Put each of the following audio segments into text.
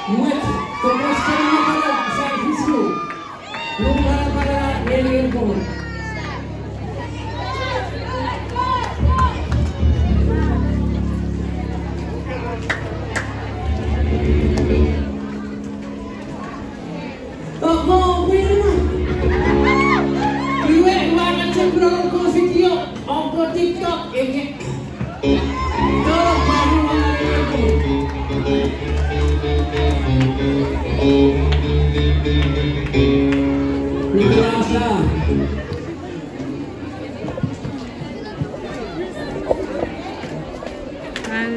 Muet, komposter para saya Visnu. Lupa para alien pun. Oh, Wilma. Iwe mana cenderung ko video on TikTok ini. Tolong baru Nicolasa.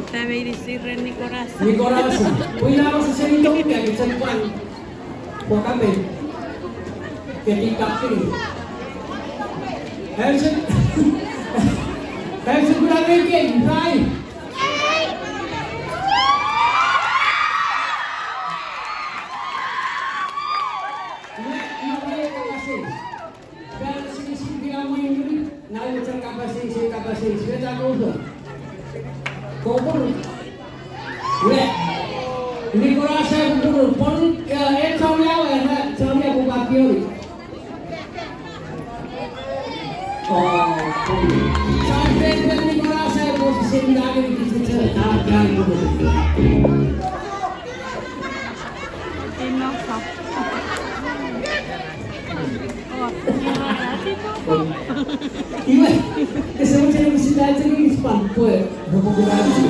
Te veis decir Nicolasa. Nicolasa. Cuidado sa salito kaya sa kwan. Buat kami. Ketika ini. Hansen. Hansen kurang lagi. Baik. Nicolasa betul pun sampai aku pakai. Oh, sampai Nicolasa posisi lagi di situ agak Iya, kesemua saya mesti dah jadi spam pun, berpengalaman.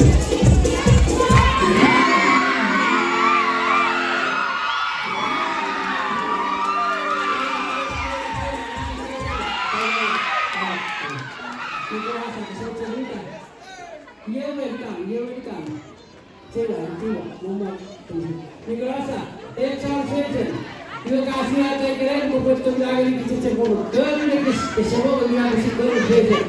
Welcome. Coba, nomor Nicolasa, terima kasih atas kalian membuat lagi di sisi bawah. Kalian kesemua yang masih berada.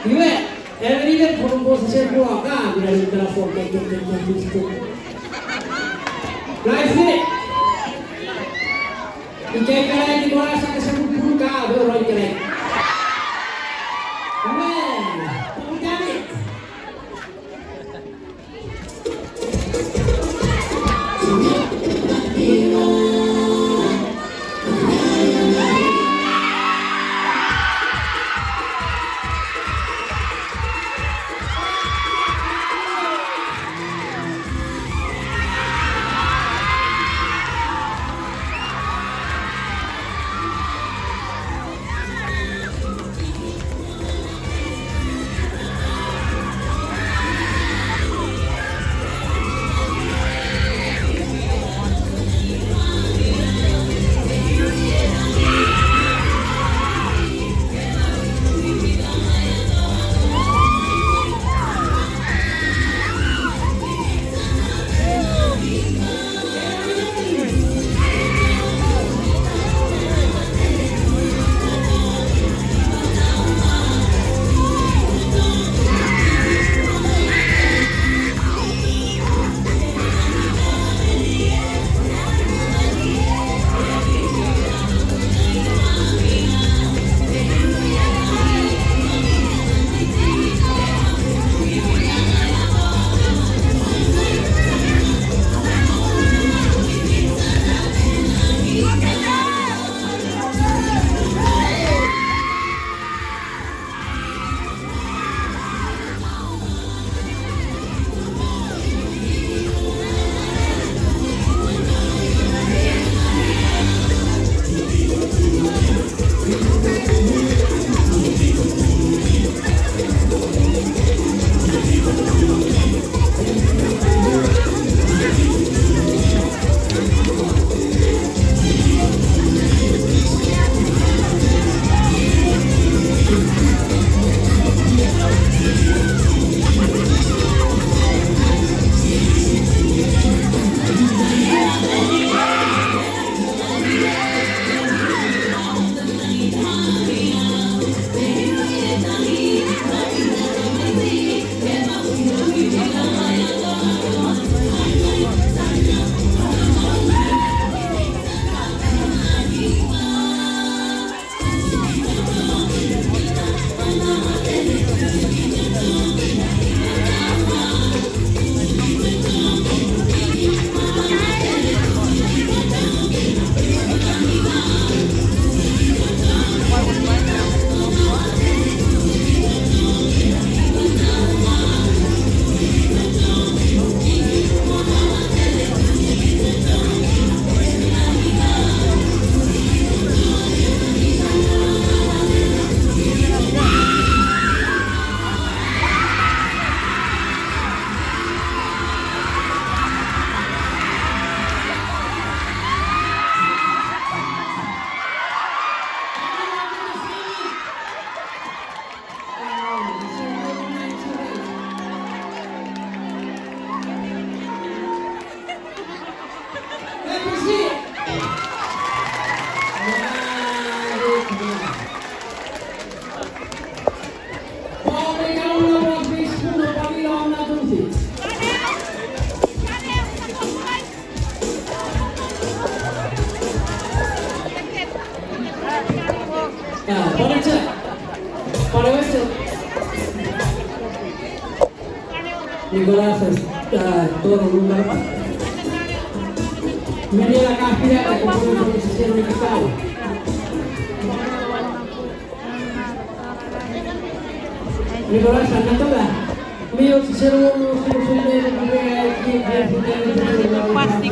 Iwe, ini kan posisi buah kan dari telepon kayak gitu. Live ini. Ijai kalian Nicolasa kesemua buka, baru kalian. Nicolás todo nunca lo pasa. Mira la caspira que pone la posición de Quitao. Nicolás, anda toda. Mio si c'era uno Pasti.